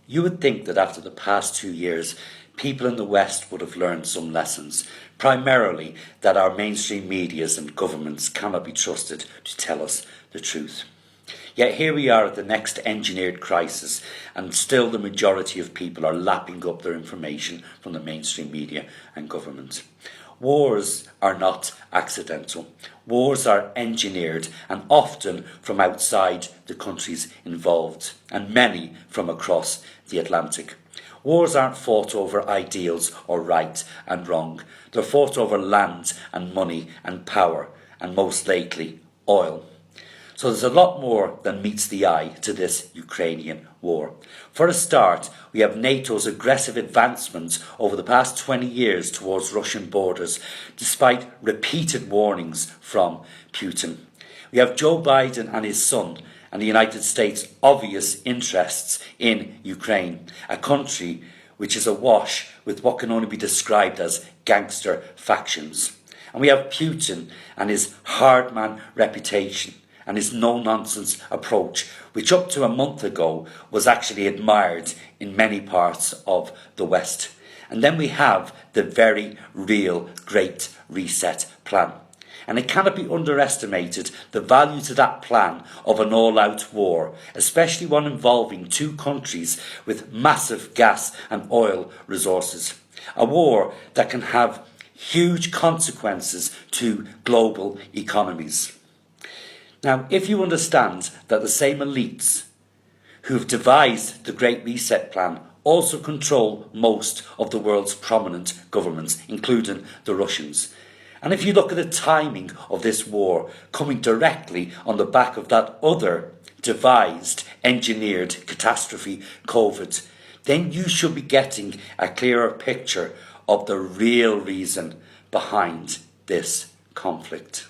You would think that after the past 2 years, people in the West would have learned some lessons, primarily that our mainstream medias and governments cannot be trusted to tell us the truth. Yet here we are at the next engineered crisis, and still the majority of people are lapping up their information from the mainstream media and government. Wars are not accidental. Wars are engineered, and often from outside the countries involved, and many from across the Atlantic. Wars aren't fought over ideals or right and wrong. They're fought over land and money and power, and most lately, oil. So there's a lot more than meets the eye to this Ukrainian war. For a start, we have NATO's aggressive advancements over the past 20 years towards Russian borders, despite repeated warnings from Putin. We have Joe Biden and his son, and the United States' obvious interests in Ukraine, a country which is awash with what can only be described as gangster factions. And we have Putin and his hardman reputation and his no-nonsense approach, which up to a month ago was actually admired in many parts of the West. And then we have the very real Great Reset plan. And it cannot be underestimated the value to that plan of an all-out war, especially one involving two countries with massive gas and oil resources. A war that can have huge consequences to global economies. Now, if you understand that the same elites who've devised the Great Reset plan also control most of the world's prominent governments, including the Russians, and if you look at the timing of this war coming directly on the back of that other devised, engineered catastrophe, COVID, then you should be getting a clearer picture of the real reason behind this conflict.